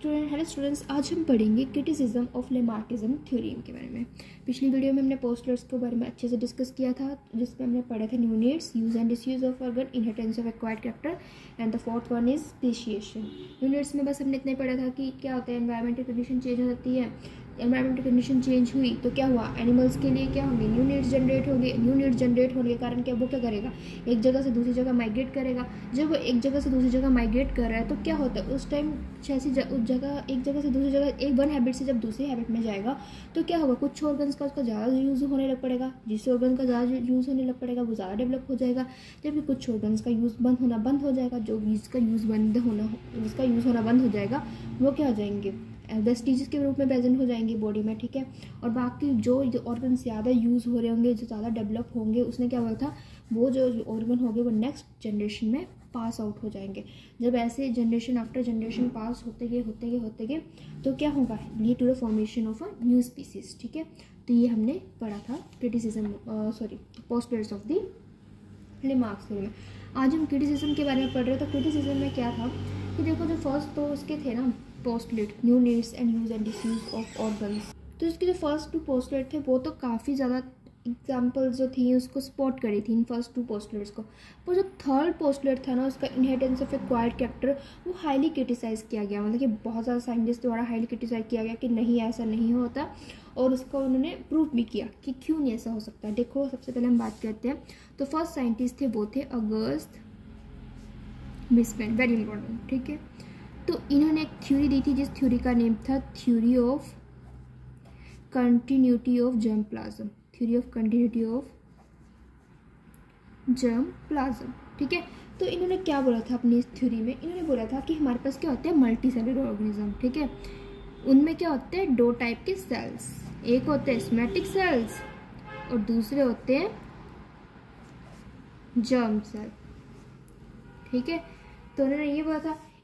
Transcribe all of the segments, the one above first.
Hello students, आज हम पढ़ेंगे क्रिटिसिज्म ऑफ लेमार्किज्म थ्योरम के बारे में। पिछली वीडियो में हमने पोस्टलर्स के बारे में अच्छे से डिस्कस किया था, जिसमें हमने पढ़ा था units, use and disuse of organ, inheritance of acquired character and the fourth one is speciation. Units में बस हमने इतना ही पढ़ा था कि क्या होता है, एनवायरमेंटल कंडीशन चेंज हो जाती है, एनवायरमेंटल कंडीशन चेंज हुई तो क्या हुआ, एनिमल्स के लिए क्या होंगे, न्यू नीड्स जनरेट होंगे। न्यू नीड्स जनरेट होने के कारण क्या वो क्या करेगा, एक जगह से दूसरी जगह माइग्रेट करेगा। जब वो एक जगह से दूसरी जगह माइग्रेट कर रहा है तो क्या होता है, उस टाइम उस जगह एक जगह से दूसरी जगह एक वन हैबिट से जब दूसरी हैबिट में जाएगा तो क्या होगा, कुछ ऑर्गन्स का उसका ज़्यादा यूज़ होने लग पड़ेगा। जिस ऑर्गन का ज़्यादा यूज़ होने लग पड़ेगा वो ज़्यादा डेवलप हो जाएगा, जबकि कुछ ऑर्गन्स का यूज़ बंद हो जाएगा। जिसका यूज़ होना बंद हो जाएगा वो क्या हो जाएंगे, वेस्टिजेस के रूप में प्रेजेंट हो जाएंगे बॉडी में, ठीक है। और बाकी जो ऑर्गन ज़्यादा यूज़ हो रहे होंगे, जो ज़्यादा डेवलप होंगे, उसने क्या हुआ था, वो जो ऑर्गन होंगे वो नेक्स्ट जनरेशन में पास आउट हो जाएंगे। जब ऐसे जनरेशन आफ्टर जनरेशन पास होते गए तो क्या होगा, lead to the formation of a new species, ठीक है। तो ये हमने पढ़ा था postulates of the Lamarck theorem में। आज हम क्रिटिसिज्म के बारे में पढ़ रहे थे। तो क्रिटिसिज्म में क्या था कि देखो, जो फर्स्ट तो उसके थे ना postulate, new needs and use and disuse of organs, तो इसके जो फर्स्ट टू पोस्टलेट थे वो तो काफ़ी ज़्यादा एग्जाम्पल्स जो थी उसको स्पॉट करी थी इन फर्स्ट टू पोस्टलेट्स को। पर जो थर्ड पोस्टलेट था ना, उसका इनहेरिटेंस ऑफ एक्वायर्ड कैरेक्टर, वो हाईली क्रिटिसाइज़ किया गया। मतलब कि बहुत ज़्यादा साइंटिस्ट द्वारा हाईली क्रिटिसाइज किया गया कि नहीं, ऐसा नहीं होता, और उसको उन्होंने प्रूव भी किया कि क्यों नहीं ऐसा हो सकता। देखो, सबसे पहले हम बात करते हैं तो फर्स्ट साइंटिस्ट थे वो थे अगस्त मिसमेन, वेरी इंपॉर्टेंट, ठीक है। तो इन्होंने एक थ्योरी दी थी जिस थ्योरी का नेम था theory of continuity of germ plasm, theory of continuity of germ plasm, ठीक है। तो इन्होंने क्या बोला था अपनी इस थ्योरी में, इन्होंने बोला था कि हमारे पास क्या होते हैं, मल्टी सेलुलर ऑर्गेनिज्म, ठीक है। उनमें क्या होते हैं, दो टाइप के सेल्स, एक होते हैं सोमैटिक सेल्स और दूसरे होते हैं जर्म सेल, ठीक है। तो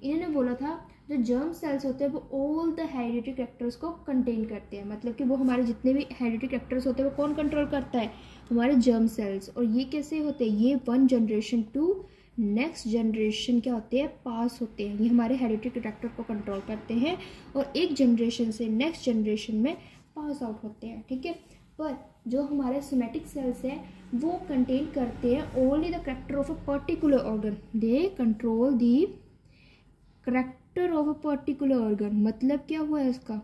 इन्होंने बोला था जो जर्म सेल्स होते हैं वो ऑल द हेरिडिटरी कैरेक्टर्स को कंटेन करते हैं। मतलब कि वो हमारे जितने भी हेरिडिटरी कैरेक्टर्स होते हैं वो कौन कंट्रोल करता है, हमारे जर्म सेल्स। और ये कैसे होते हैं, ये one generation to next generation क्या होते हैं, पास होते हैं। ये हमारे हेरिडिटरी कैरेक्टर को कंट्रोल करते हैं और एक जनरेशन से नेक्स्ट जनरेशन में पास आउट होते हैं, ठीक है। पर जो हमारे सोमैटिक सेल्स हैं वो कंटेन करते हैं only the character of a particular organ, they control the character of a particular organ. मतलब क्या हुआ है इसका,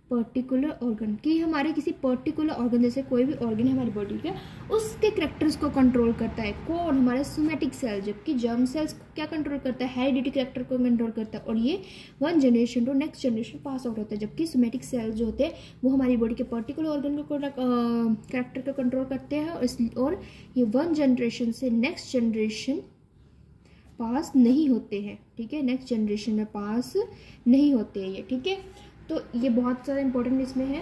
पर्टिकुलर ऑर्गन कि हमारे किसी पर्टिकुलर ऑर्गन, जैसे कोई भी ऑर्गन है हमारी बॉडी का, उसके कैरेक्टर्स को कंट्रोल करता है कौन, हमारे सोमैटिक सेल। जबकि जर्म सेल्स को क्या कंट्रोल करता है, हेरिडिटरी कैरेक्टर को कंट्रोल करता है, और ये one generation to next generation pass out होता है। जबकि सोमैटिक सेल्स जो होते हैं वो हमारी बॉडी के पर्टिकुलर ऑर्गन को कैरेक्टर को कंट्रोल करते हैं, और ये वन जनरेशन से नेक्स्ट जनरेशन पास नहीं होते हैं, ठीक है। नेक्स्ट जनरेशन में पास नहीं होते हैं ये, ठीक है। तो ये बहुत ज़्यादा इंपॉर्टेंट इसमें है।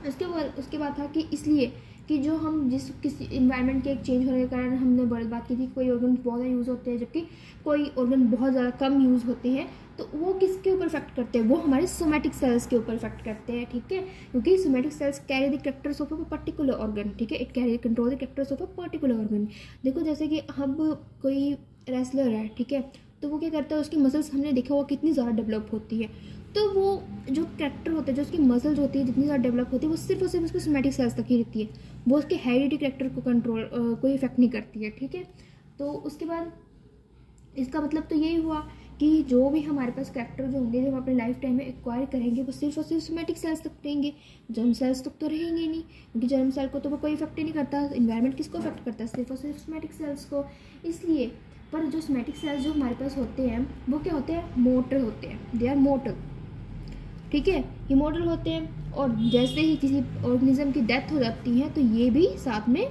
उसके बाद था कि इसलिए कि जो हम किसी इन्वायरमेंट के एक चेंज होने के कारण हमने बड़ी बात की थी, कोई ऑर्गन बहुत ज़्यादा यूज़ होते हैं जबकि कोई ऑर्गन बहुत ज़्यादा कम यूज़ होते हैं, तो वो किसके ऊपर इफेक्ट करते हैं, वो हमारे सोमैटिक सेल्स के ऊपर इफेक्ट करते हैं, ठीक है। क्योंकि somatic cells carry the characters of a particular organ, ठीक है, it carry control the characters of a particular organ. देखो, जैसे कि हम कोई रेसलर है, ठीक है, तो वो क्या करता है, उसकी मसल्स हमने देखा हुआ कितनी ज़्यादा डेवलप होती है, तो वो जो कैरेक्टर होता है, जो उसकी मसल्स होती है जितनी ज़्यादा डेवलप होती है, वो सिर्फ और सिर्फ उसके सोमैटिक सेल्स तक ही रहती है, वो उसके हेरिडिटरी कैरेक्टर को कंट्रोल कोई इफेक्ट नहीं करती है, ठीक है। तो उसके बाद इसका मतलब तो यही हुआ कि जो भी हमारे पास कैरेक्टर जो होंगे, जो हम अपने लाइफ टाइम में एक्वायर करेंगे, वो सिर्फ और सिर्फ सोमैटिक सेल्स तक रहेंगे, जर्म सेल्स तक तो रहेंगे नहीं, क्योंकि जर्म सेल को तो वो कोई इफेक्ट ही नहीं करता। इन्वायरमेंट किसको इफेक्ट करता है, सिर्फ और सिर्फ सोमैटिक सेल्स को। इसलिए पर जो सोमैटिक सेल्स जो हमारे पास होते हैं वो क्या होते हैं, मोर्टल होते हैं, दे आर मोर्टल, ठीक है, इमोर्टल होते हैं। और जैसे ही किसी ऑर्गेनिज्म की डेथ हो जाती है तो ये भी साथ में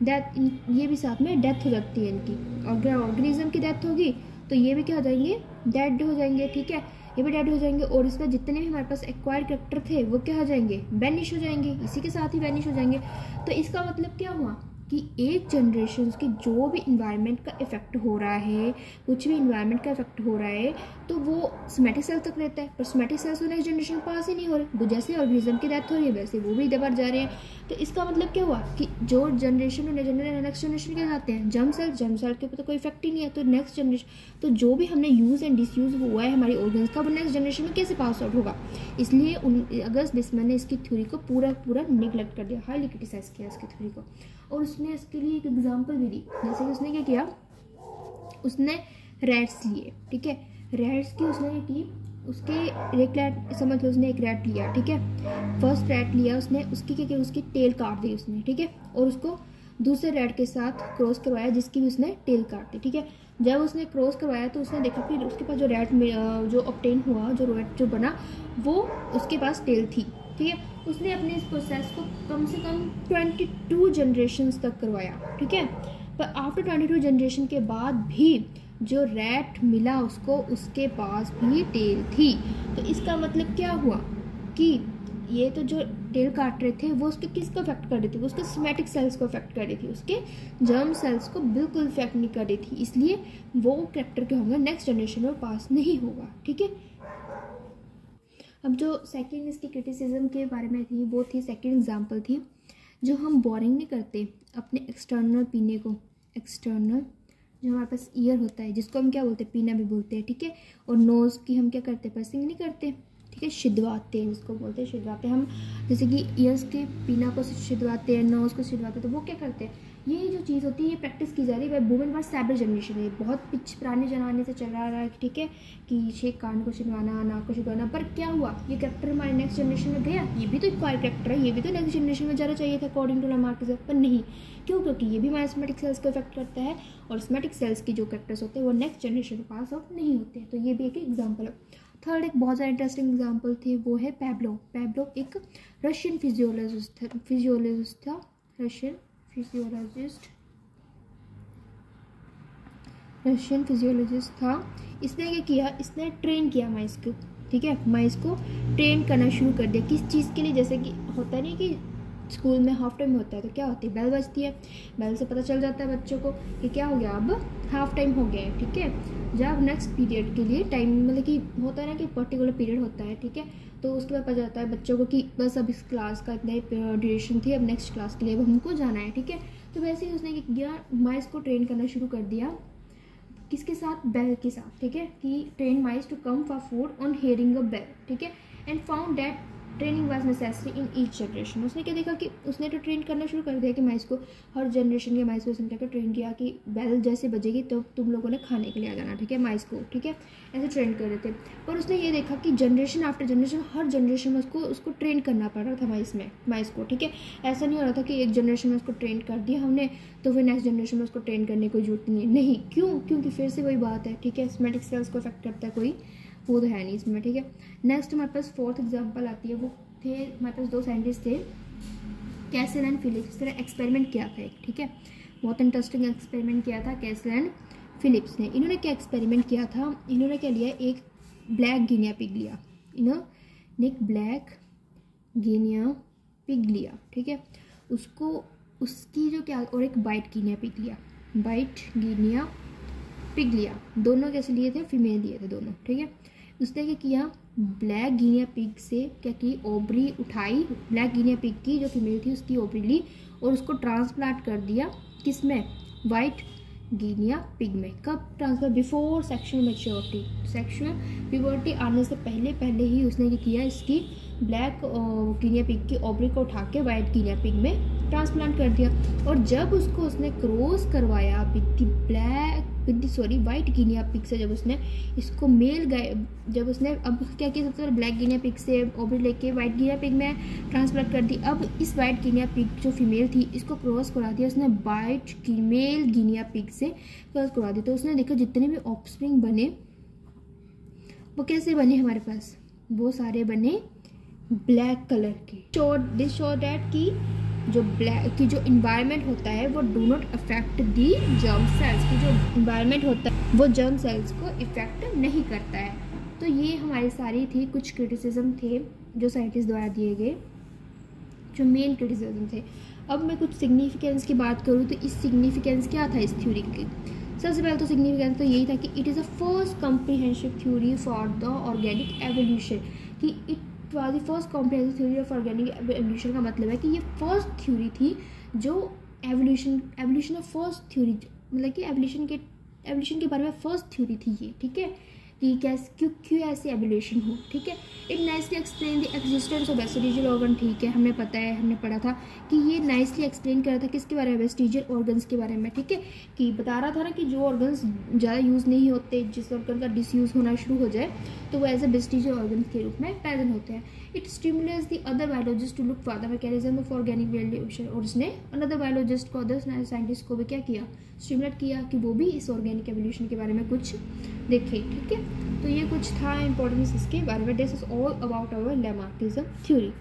डेथ हो जाती है इनकी। अगर ऑर्गेनिज्म की डेथ होगी तो ये भी क्या हो जाएंगे, डेड हो जाएंगे, ठीक है, ये भी डेड हो जाएंगे। और इसमें जितने भी हमारे पास एक्वायर्ड कैरेक्टर थे वो क्या हो जाएंगे, वैनिश हो जाएंगे, इसी के साथ ही वैनिश हो जाएंगे। तो इसका मतलब क्या हुआ कि एक जनरेशन की जो भी इन्वायरमेंट का इफेक्ट हो रहा है, कुछ भी इन्वायरमेंट का इफेक्ट हो रहा है, तो वो सोमैटिक सेल तक रहता है, पर सोमैटिक सेल्स तो नेक्स्ट जनरेशन पास ही नहीं हो रहे। जैसे ऑर्गेनिज्म की डेथ हो रही है वैसे वो भी इधर बढ़ जा रहे हैं। तो इसका मतलब क्या हुआ कि जो जनरेशन नेक्स्ट जनरेशन के जाते हैं जर्म सेल के ऊपर तो कोई इफेक्ट ही नहीं है। तो नेक्स्ट जनरेशन तो जो भी हमने यूज़ एंड डिसयूज़ हुआ है हमारी ऑर्गन्स का, वो नेक्स्ट जनरेशन में कैसे पास आउट होगा। इसलिए अगस्त बिस्मैन ने इसकी थ्योरी को पूरा निगलेक्ट कर दिया, हाईली क्रिटिसाइज किया इसकी थ्योरी को। और उसने इसके लिए एक एग्जाम्पल भी दी। जैसे कि उसने क्या किया, उसने रैट्स लिए, ठीक है, रैट्स की उसने की उसके एक रैट समझ लो, उसने एक रैट लिया, ठीक है, फर्स्ट रैट लिया उसने, उसकी क्या किया, उसकी टेल काट दी उसने, ठीक है, और उसको दूसरे रैट के साथ क्रॉस करवाया जिसकी भी उसने टेल काट दी, ठीक है। जब उसने क्रॉस करवाया तो उसने देखा कि उसके पास जो रैट जो ऑब्टेन हुआ, जो रैट जो बना, वो उसके पास टेल थी, ठीक है। उसने अपने इस प्रोसेस को कम से कम 22 जनरेशन्स तक करवाया, ठीक है। पर आफ्टर 22 जनरेशन के बाद भी जो रैट मिला उसको, उसके पास भी टेल थी। तो इसका मतलब क्या हुआ कि ये तो जो टेल काट रहे थे वो उसके किसको अफेक्ट कर रही थी, वो उसके सोमैटिक सेल्स को अफेक्ट कर रही थी, उसके जर्म सेल्स को बिल्कुल इफेक्ट नहीं कर रही थी। इसलिए वो कैरेक्टर क्या होगा, नेक्स्ट जनरेशन में पास नहीं होगा, ठीक है। अब जो सेकेंड इसकी क्रिटिसिज्म के बारे में थी वो थी, सेकेंड एग्जाम्पल थी, जो हम बोरिंग नहीं करते अपने एक्सटर्नल पीने को, एक्सटर्नल जो हमारे पास ईयर होता है जिसको हम क्या बोलते हैं, पीना भी बोलते हैं, ठीक है। और नोज़ की हम क्या करते हैं, पर्सिंग नहीं करते, ठीक है, छिदवाते हैं, जिसको बोलते हैं छिदवाते हम, जैसे कि ईयर्स के पीना को छिदवाते हैं, नोज़ को छिदवाते हैं। तो वो क्या करते हैं, ये जो चीज़ होती है ये प्रैक्टिस की जा रही है वुमेन बाय सेवरल जनरेशन है, बहुत पुराने जमाने से चल रहा है, ठीक है, कि शेख कान को छिदवाना, नाक को छिदवाना। पर क्या हुआ, ये कैरेक्टर हमारे नेक्स्ट जनरेशन में गया, ये भी तो एक कैरेक्टर है, ये भी तो नेक्स्ट जनरेशन में जाना चाहिए था अकॉर्डिंग टू लामार्क, पर नहीं। क्यों, क्योंकि ये भी हमारे सोमैटिक सेल्स को इफेक्ट करता है, और सोमैटिक सेल्स की जो कैरेक्टर्स होते हैं वो नेक्स्ट जनरेशन में पास आउट नहीं होते हैं। तो ये भी एक एग्जाम्पल है। थर्ड एक बहुत ज़्यादा इंटरेस्टिंग एग्जाम्पल थे, वो है पैब्लो। पैब्लो एक रशियन फिजियोलॉजिस्ट था, रशियन फिजियोलॉजिस्ट था। इसने क्या किया, इसने ट्रेन किया माइस को, ठीक है, माइस को ट्रेन करना शुरू कर दिया। किस चीज़ के लिए, जैसे कि होता नहीं कि स्कूल में हाफ टाइम होता है तो क्या होती है, बेल बजती है, बेल से पता चल जाता है बच्चों को कि क्या हो गया, अब हाफ टाइम हो गया है, ठीक है। जब नेक्स्ट पीरियड के लिए टाइम, मतलब कि होता है ना कि पर्टिकुलर पीरियड होता है, ठीक है, तो उसके बाद पता जाता है बच्चों को कि बस अब इस क्लास का इतना ही ड्यूरेशन थी, अब नेक्स्ट क्लास के लिए अब हमको जाना है, ठीक है। तो वैसे ही उसने क्या किया, माइस को ट्रेन करना शुरू कर दिया, किसके साथ, बेल के साथ, ठीक है, कि train mice to come for food on hearing a bell, ठीक है, and found that training was necessary in each generation. उसने क्या देखा कि उसने तो ट्रेन करना शुरू कर दिया कि माइस को, हर जनरेशन के माइस को उसने क्या ट्रेन किया कि बेल जैसे बजेगी तो तुम लोगों ने खाने के लिए आ जाना, ठीक है, माइस को, ठीक है, ऐसे ट्रेन कर रहे थे। पर उसने ये देखा कि जनरेशन आफ्टर जनरेशन हर जनरेशन में उसको ट्रेन करना पड़ रहा था माइस को, ठीक है। ऐसा नहीं हो रहा था कि एक जनरेशन में उसको ट्रेन कर दिया हमने तो फिर नेक्स्ट जनरेशन में उसको ट्रेन करने की जरूरत नहीं, क्यों, क्योंकि फिर से वही बात है, ठीक है, सोमैटिक सेल्स को अफेक्ट करता है, कोई वो तो है नहीं इसमें, ठीक है। नेक्स्ट हमारे पास फोर्थ एग्जांपल आती है, वो थे हमारे पास दो साइंटिस्ट थे, कैसल एंड फिलिप्स। इस तरह एक्सपेरिमेंट किया था एक, ठीक है, बहुत इंटरेस्टिंग एक्सपेरिमेंट किया था कैसल एंड फिलिप्स ने। इन्होंने क्या एक्सपेरिमेंट किया था, इन्होंने क्या लिया, एक ब्लैक गिनिया पिग लिया, इन्होंने एक ब्लैक गिनिया पिग लिया, ठीक है, उसको उसकी जो क्या, और एक वाइट गिनिया पिग लिया, वाइट गिनिया पिग लिया, दोनों कैसे लिए थे, फीमेल लिए थे दोनों, ठीक है। उसने क्या किया, ब्लैक गिनिया पिग से क्या की, ओवरी उठाई, ब्लैक गिनिया पिग की जो फीमेल थी उसकी ओवरी ली और उसको ट्रांसप्लांट कर दिया किसमें, वाइट गिनिया पिग में। कब transfer, before sexual maturity, sexual puberty आने से पहले ही उसने क्या किया, इसकी ब्लैक गिनिया पिग की ओवरी को उठा के वाइट गिनिया पिग में ट्रांसप्लांट कर दिया। और जब उसको उसने क्रॉस करवाया वाइट गिनिया पिग से, जब उसने इसको जब उसने अब क्या किया, सबसे पहले ब्लैक गिनिया पिग से ओवरी लेके वाइट गिनिया पिग में ट्रांसप्लांट कर दी। अब इस वाइट गिनिया पिग जो फीमेल थी इसको क्रॉस करा दिया उसने वाइट फीमेल गिनिया पिग से क्रॉस करा दिया। तो उसने देखा जितने भी ऑफस्प्रिंग बने वो कैसे बने, हमारे पास वो सारे बने ब्लैक कलर के। दिस शो दैट की जो ब्लैक की जो इन्वायरमेंट होता है वो do not affect the germ cells की, जो इन्वायरमेंट होता है वो जर्म सेल्स को इफेक्ट नहीं करता है। तो ये हमारी सारी थी कुछ क्रिटिसिज्म थे जो साइंटिस्ट द्वारा दिए गए, जो मेन क्रिटिसिज्म थे। अब मैं कुछ सिग्निफिकेंस की बात करूँ तो इस सिग्निफिकेंस क्या था इस थ्योरी की। सबसे पहले तो सिग्निफिकेंस तो यही था कि it is the first comprehensive theory for the organic evolution, कि it was the first comprehensive theory of organic evolution का मतलब है कि ये फर्स्ट थ्योरी थी जो एवोल्यूशन ऑफ फर्स्ट थ्योरी, मतलब कि एवोल्यूशन के बारे में फर्स्ट थ्योरी थी ये, ठीक है, कि कैसे क्यों ऐसे एवोल्यूशन हो, ठीक है। It nicely explain the existence of vestigial organ, ठीक है, हमें पता है, हमने पढ़ा था कि ये नाइसली एक्सप्लेन कर रहा था किसके बारे में, वेस्टिजियल ऑर्गन्स के बारे में, ठीक है, कि बता रहा था ना कि जो ऑर्गन्स ज़्यादा यूज़ नहीं होते, जिस ऑर्गन का डिसयूज़ होना शुरू हो जाए तो वो एज ए वेस्टिजियल ऑर्गन्स के रूप में प्रेजेंट होते हैं। It stimulates the other biologist to look for the mechanism of organic evolution, और उसने अनदर बायोलॉजिस्ट को, अदर साइंटिस्ट को भी क्या किया, स्टिमुलेट किया कि वो भी इस ऑर्गेनिक एवोल्यूशन के बारे में कुछ देखें, ठीक है। तो ये कुछ था इंपॉर्टेंस इसके बारे में। This is all about our Lamarckism theory.